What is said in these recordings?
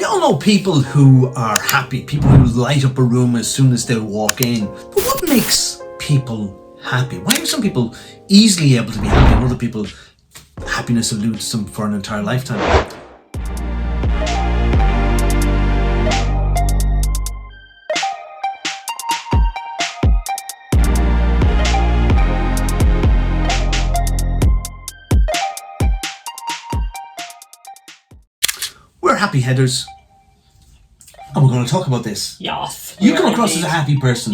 We all know people who are happy, people who light up a room as soon as they walk in. But what makes people happy? Why are some people easily able to be happy and other people, happiness eludes them for an entire lifetime? We're happy headers, and we're going to talk about this. Yes. You come across as a happy person,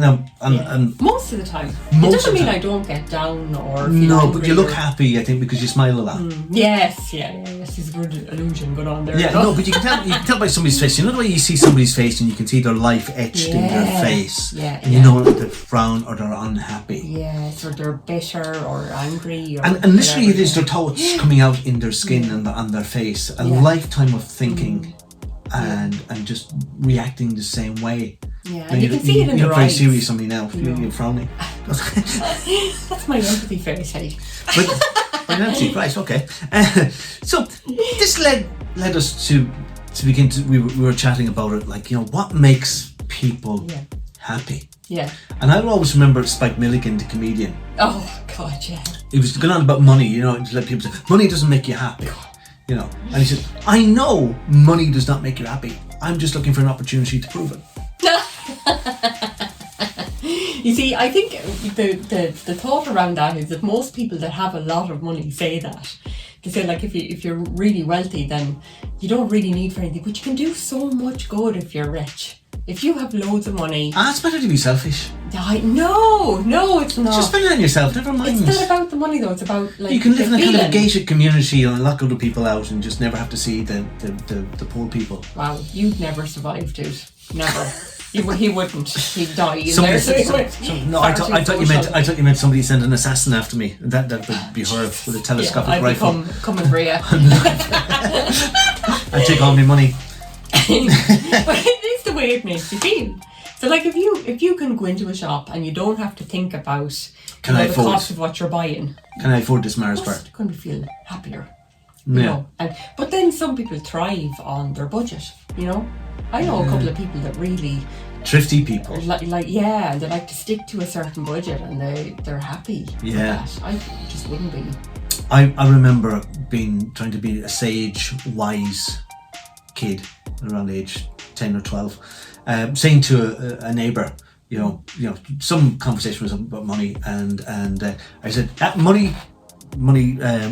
though. and most of the time. Most It doesn't mean of the I don't get down or feel no, angry but you look or- happy, I think, because you smile a lot. Yes, yes, there's a good illusion going on there. Yeah, no, but you can tell by somebody's face. You know the way you see somebody's face and you can see their life etched in their face. Yeah, And you know that they're frown or they're unhappy. Yes, or they're bitter or angry. Or And literally it whatever, is their thoughts coming out in their skin and on their face. A Yeah. lifetime of thinking and just reacting the same way. Yeah, and you can see it in You're their very eyes. serious on me now. You're frowning. That's my empathy face, hey. But empty, right? Okay. So this led us to begin to. We were chatting about it, like, what makes people happy. Yeah. And I will always remember Spike Milligan, the comedian. Oh, God, yeah. He was going on about money, to let people say, money doesn't make you happy. And he said, I know money does not make you happy. I'm just looking for an opportunity to prove it. You see, I think the thought around that is that most people that have a lot of money say that. They say, like, if you're really wealthy, then you don't really need for anything, but you can do so much good if you're rich. If you have loads of money... It's better to be selfish. No, it's not. Just spend it on yourself, never mind. It's not about the money, though. It's about, like, you can live in a the kind of a feeling. gated community and lock other people out and just never have to see the poor people. Wow, you'd never survive, dude. Never. He wouldn't. He'd die in Somebody there. No, I thought you meant somebody sent an assassin after me. That would be her with a telescopic I'd rifle. coming for you. I'd take all my money. But it is the way it makes you feel. So, like, if you can go into a shop and you don't have to think about the cost of what you're buying, can I afford this Mars bar? you're going to feel happier. Yeah. But then some people thrive on their budget. I know a couple of people that really Thrifty people. they like to stick to a certain budget and they're happy. Yeah. With that. I just wouldn't be. I remember trying to be a sage, wise kid around age 10 or 12, saying to a neighbour, some conversation was about money, and I said, money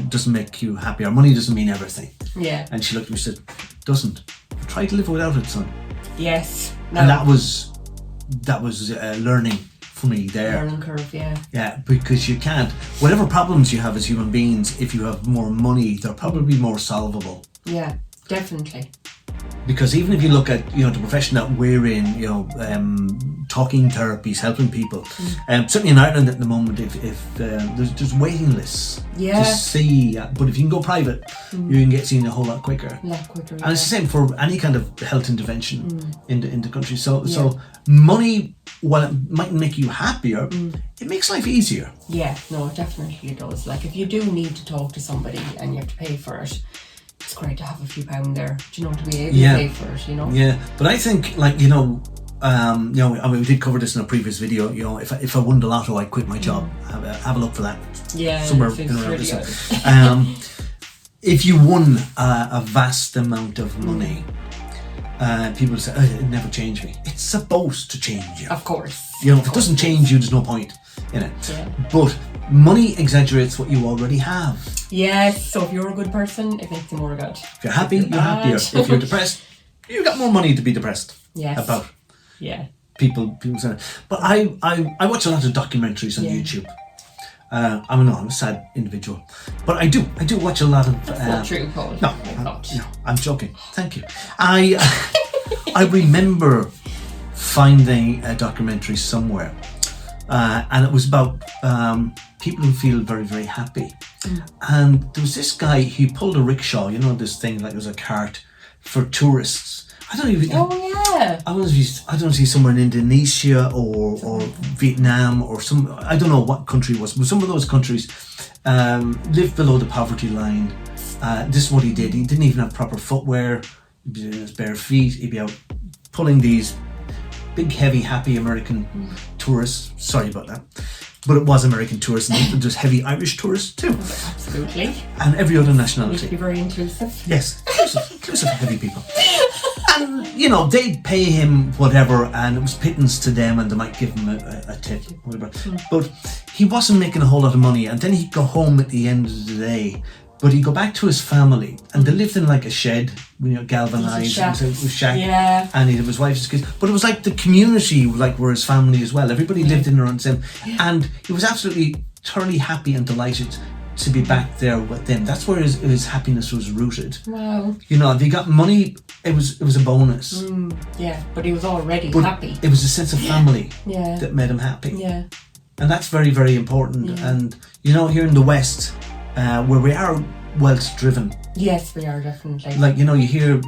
doesn't make you happy, or money doesn't mean everything. Yeah. And she looked at me and said, doesn't. Try to live without it, son. Yes. No. And that was learning for me there. Learning curve, yeah. Yeah, because you can't. Whatever problems you have as human beings, if you have more money, they're probably more solvable. Yeah, definitely. Because even if you look at the profession that we're in, talking therapies, helping people, certainly in Ireland at the moment, if there's waiting lists to see, but if you can go private, you can get seen a whole lot quicker. A lot quicker. And it's the same for any kind of health intervention in the country. So money, while it mightn't make you happier, it makes life easier. Yeah, no, definitely it does. Like, if you do need to talk to somebody and you have to pay for it, it's great to have a few pound there, to be able to pay for it, Yeah, but I think, like, we did cover this in a previous video. If I won the lotto, I'd quit my job. Have a look for that. Yeah, somewhere in around this. If you won a vast amount of money, people say, it never changed me. It's supposed to change you. Of course. If it doesn't change you, there's no point in it. Yeah. But money exaggerates what you already have. Yes, so if you're a good person, it makes you more good. If you're happy, you're happier. If you're depressed, you've got more money to be depressed about. Yeah. People say. But I watch a lot of documentaries on YouTube. I'm a sad individual, but I do watch a lot of. That's not true, Paul. No, I'm joking. Thank you. I remember finding a documentary somewhere, and it was about people who feel very, very happy. And there was this guy, he pulled a rickshaw, this thing like it was a cart for tourists. I don't even. Oh yeah. I don't know if he's somewhere in Indonesia or Vietnam or some. I don't know what country it was, but some of those countries lived below the poverty line. This is what he did. He didn't even have proper footwear. He'd be in his bare feet. He'd be out pulling these big, heavy, happy American tourists. Sorry about that. But it was American tourists, and there's heavy Irish tourists too. Absolutely. And every other We nationality. should be very inclusive. Yes, inclusive heavy people. And, they'd pay him whatever, and it was pittance to them, and they might give him a tip, whatever. But he wasn't making a whole lot of money, and then he'd go home at the end of the day. But he'd go back to his family, and they lived in like a shed, galvanized. It was a shack. Yeah. And he had his wife's kids. But it was like the community, like were his family as well. Everybody lived in around him. And he was absolutely thoroughly happy and delighted to be back there with them. That's where his happiness was rooted. Wow. If he got money, it was a bonus. Yeah, but he was already But happy. it was a sense of family Yeah. that made him happy. Yeah. And that's very, very important. Yeah. And, here in the West, where we are wealth driven. Yes, we are definitely. Like, you hear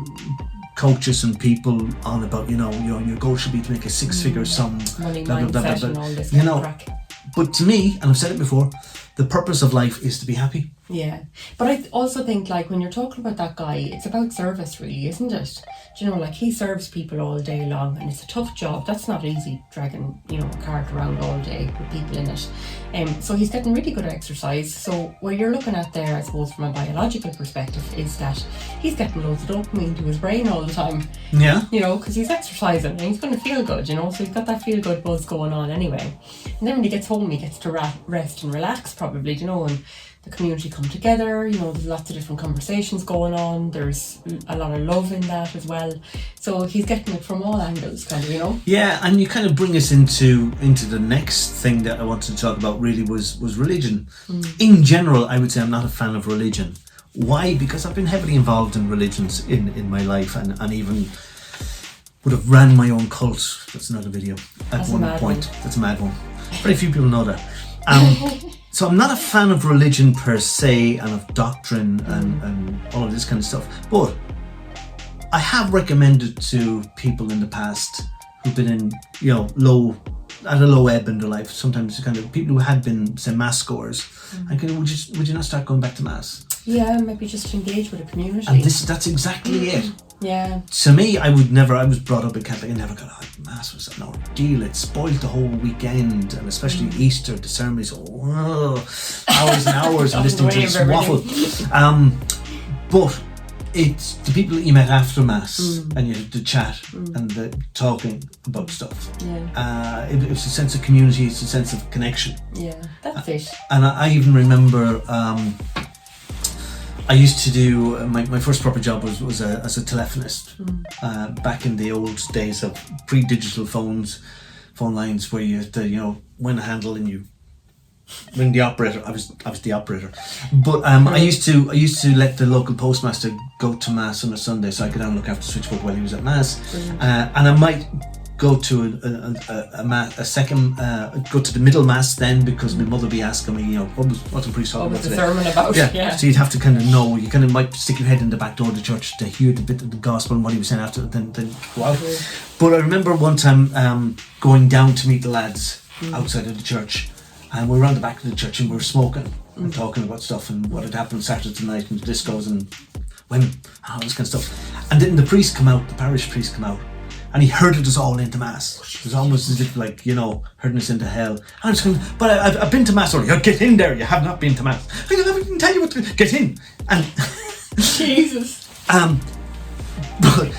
coaches and people on about, your goal should be to make a six-figure sum. Money blah, blah, blah, mindset blah, and blah. all this You kind of know, crack. But to me, and I've said it before, the purpose of life is to be happy. Yeah, but I also think like when you're talking about that guy, it's about service really, isn't it? Do you know, like he serves people all day long, and it's a tough job. That's not easy, dragging a cart around all day with people in it. So he's getting really good exercise. So what you're looking at there, I suppose, from a biological perspective, is that he's getting loads of dopamine to his brain all the time. Yeah. Because he's exercising and he's going to feel good. So he's got that feel good buzz going on anyway. And then when he gets home, he gets to rest and relax probably. And the community come together, there's lots of different conversations going on, there's a lot of love in that as well, so he's getting it from all angles kind of. Yeah, and you kind of bring us into the next thing that I wanted to talk about really was religion. In general, I would say I'm not a fan of religion. Why? Because I've been heavily involved in religions in my life, and even would have ran my own cult. That's another video at one point. That's a mad one. Very few people know that. So I'm not a fan of religion per se, and of doctrine and all of this kind of stuff. But I have recommended to people in the past who've been in, at a low ebb in their life. Sometimes kind of people who had been, say, mass goers. And kind of, would you not start going back to mass? Yeah, maybe just engage with a community. And that's exactly it. Yeah. To me, I was brought up in Catholic. I never got out. Mass was an ordeal. It spoiled the whole weekend, and especially Easter, the ceremonies. Hours and hours listening to this waffle. But it's the people that you met after Mass, and you had the chat and the talking about stuff. Yeah. It was a sense of community. It's a sense of connection. Yeah, that's it. And I even remember. I used to do my first proper job was as a telephonist back in the old days of pre-digital phone lines where you had to win a handle and you ring the operator. I was the operator, but I used to let the local postmaster go to Mass on a Sunday so I could look after the switchboard while he was at Mass, and I might go to a second, go to the middle Mass then, because my mother would be asking me, what's the priest talking about today? Sermon about? Yeah. So you'd have to kind of know. You kind of might stick your head in the back door of the church to hear the bit of the gospel and what he was saying after, then go out. But I remember one time going down to meet the lads outside of the church, and we were around the back of the church and we were smoking and talking about stuff and what had happened Saturday night and the discos and women and all this kind of stuff. And then the parish priest come out. And he herded us all into Mass. It was almost as if, herding us into hell. And I was going, but I've been to Mass already. Get in there, you have not been to Mass. I didn't tell you what to get in. And Jesus. But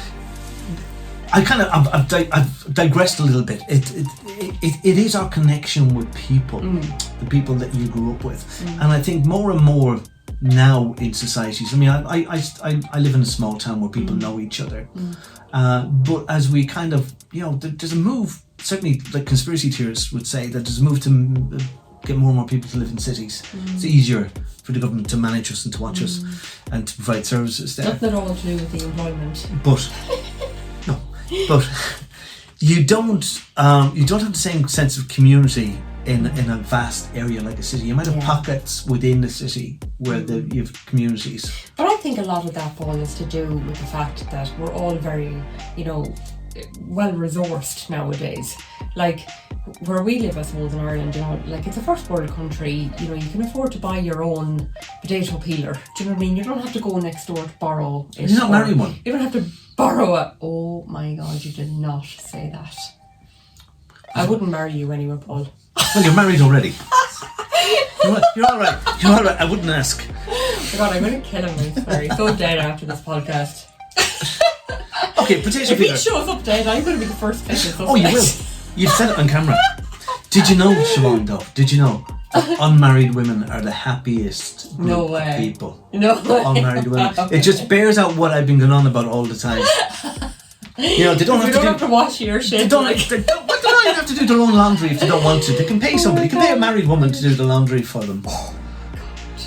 I've digressed a little bit. It is our connection with people, the people that you grew up with. And I think more and more now in societies, I mean, I live in a small town where people know each other. But as we kind of, there's a move, certainly like conspiracy theorists would say, that there's a move to get more and more people to live in cities. It's easier for the government to manage us and to watch us and to provide services there. Nothing at all to do with the employment. But you don't have the same sense of community in a vast area like a city. You might have pockets within the city where you have communities. But I think a lot of that, Paul, is to do with the fact that we're all very, well resourced nowadays. Like where we live, I suppose, in Ireland, it's a first world country, you can afford to buy your own potato peeler. Do you know what I mean? You don't have to go next door to borrow it. You're not marrying one. You don't have to Borrow it. Oh my God, you did not say that. I wouldn't marry you anyway, Paul. Well, you're married already. You're all right. You're all right. I wouldn't ask. Oh my God, I'm going to kill him. I swear. He's so dead after this podcast. Okay, potato If he peeler. shows up dead, I'm going to be the first person. Oh, you will. You've said it on camera. Did you know, Siobhan, though? Did you know that unmarried women are the happiest group No way. of people? No way. Unmarried women. It just bears out what I've been going on about all the time. You know, they don't have to wash your shit. They don't even have to do their own laundry if they don't want to. They can pay somebody. They can pay a married woman to do the laundry for them.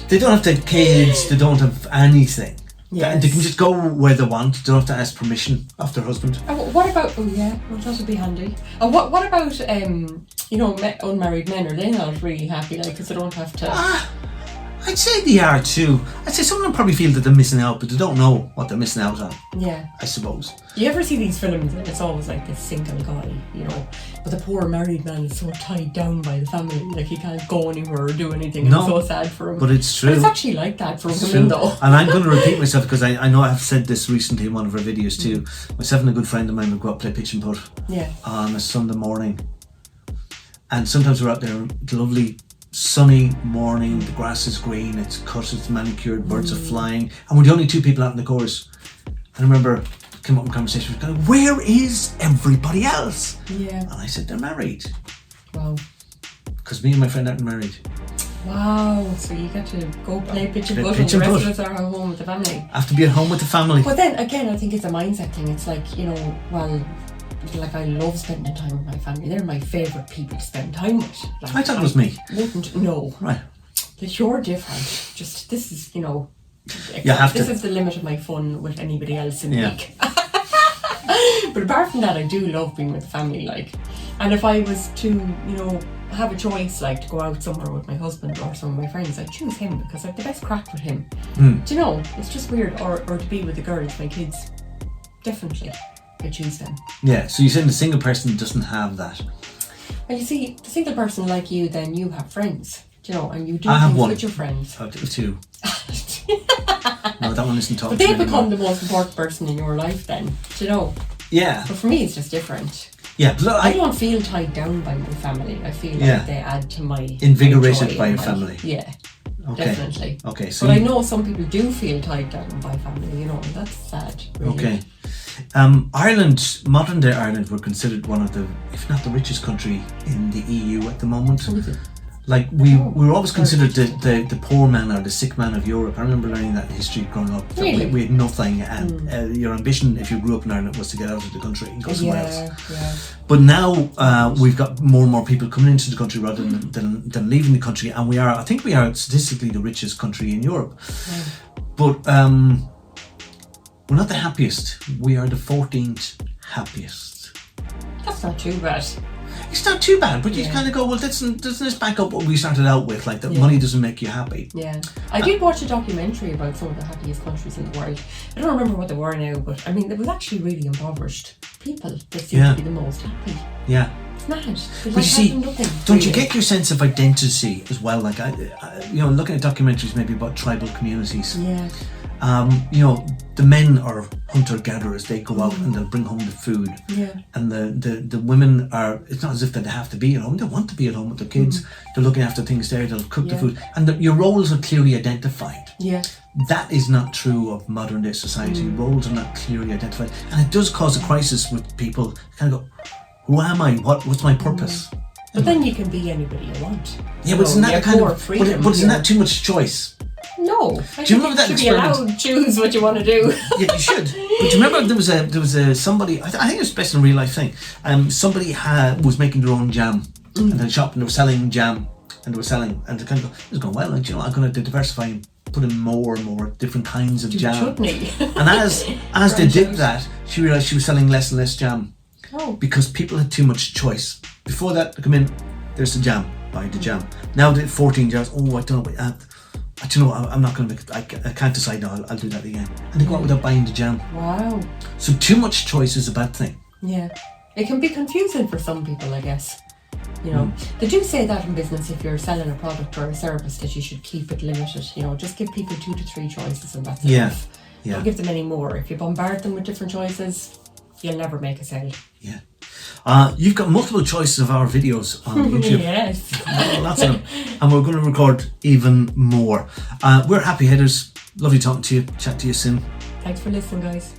They don't have to have kids. They don't have anything. Yes. They can just go where they want. They don't have to ask permission of their husband. What about? Oh yeah, well, that would be handy. And what about unmarried men? Are they not really happy? Like, because they don't have to. I'd say they are too. I'd say some of them probably feel that they're missing out, but they don't know what they're missing out on. Yeah. I suppose. You ever see these films and it's always like this single guy, you know, but the poor married man is so tied down by the family, like he can't go anywhere or do anything. No, and it's so sad for him. But it's true. But it's actually like that for It's women, true. though. And I'm going to repeat myself because I know I've said this recently in one of our videos too. Myself and a good friend of mine would go out play pitch and putt on a Sunday morning. And sometimes we're out there, it's lovely sunny morning, the grass is green, it's cut, it's manicured, birds are flying, and we're the only two people out in the course. And I remember came up in conversation with going, where is everybody else? Yeah. And I said, they're married. Wow. Because me and my friend aren't married. Wow. So you get to go play pitch and Play putt and pitch the and rest putt. of us are at home with the family. Have to be at home with the family. But then again, I think it's a mindset thing. It's like, you know, well, like I love spending time with my family. They're my favourite people to spend time with. Like, I thought it was me. No. Right. But you're different. Just, this is, you know, this is the limit of my fun with anybody else in the Yeah. week. But apart from that, I do love being with the family, like. And if I was to, you know, have a choice, like to go out somewhere with my husband or some of my friends, I'd choose him because I have the best crack with him. Do you know? It's just weird. Or to be with the girls, my kids. Definitely, I choose them. Yeah, so you're saying the single person doesn't have that. Well, you see, the single person like you, then you have friends, do you know, and you do I have things one. with your friends. Two. No, that one isn't talking But to they me become anymore. the most important person in your life then, do you know? Yeah. But for me, it's just different. Yeah, but look, I don't feel tied down by my family. I feel Yeah. like they add to my Invigorated joy by in your life. family. Yeah, Okay. definitely. Okay, so But I know some people do feel tied down by family, you know, and that's sad, really. Okay. Ireland, modern day Ireland, were considered one of the, if not the richest country in the EU at the moment. Who is it? Like we were always considered the poor man or the sick man of Europe. I remember learning that in history growing up. That Really? we had nothing, and your ambition, if you grew up in Ireland, was to get out of the country and go somewhere else. Yeah. But now we've got more and more people coming into the country rather than leaving the country, and I think we are statistically the richest country in Europe. Yeah. But we're not the happiest. We are the 14th happiest. That's not too bad. It's not too bad, but you Yeah. kind of go, well, doesn't this back up what we started out with, like that Yeah. money doesn't make you happy? Yeah. I did watch a documentary about some of the happiest countries in the world. I don't remember what they were now, but I mean, there was actually really impoverished people that seemed Yeah. to be the most happy. Yeah. It's mad. They But you see, nothing, don't you really. get your sense of identity as well? Like, you know, looking at documentaries maybe about tribal communities. Yeah. You know, the men are hunter-gatherers. They go out and they'll bring home the food. Yeah. And the women are, it's not as if they have to be at home. They want to be at home with their kids. They're looking after things there. They'll cook the Yeah. food. And your roles are clearly identified. Yeah. That is not true of modern day society. Roles are not clearly identified. And it does cause a crisis with people kind of go, who am I? What's my purpose? But then you can be anybody you want. Yeah, but isn't that kind of, freedom, but isn't that too much choice? No. Do you remember that you should experiment? be allowed to choose what you want to do. Yeah, you should. But do you remember there was a somebody, I think it was based on a real life thing. Somebody was making their own jam and then shop, and they were selling jam and they kind of go, it was going well, like, you know, I'm going to diversify and put in more and more different kinds of jam. Chutney. And as they did that, she realised she was selling less and less jam. Oh. Because people had too much choice. Before that, they come in, there's the jam, buy the jam. Now they 14 jars, I don't know, do you know what, I'm not going to make it, I can't decide now, I'll do that again. And they go out without buying the jam. Wow. So too much choice is a bad thing. Yeah. It can be confusing for some people, I guess. You know, they do say that in business, if you're selling a product or a service, that you should keep it limited. You know, just give people 2 to 3 choices and that's enough. Yeah. Don't give them any more. If you bombard them with different choices, you'll never make a sale. Yeah. You've got multiple choices of our videos on YouTube. Yes. Lots of them. And we're going to record even more. We're Happy Hitters. Lovely talking to you. Chat to you soon. Thanks for listening, guys.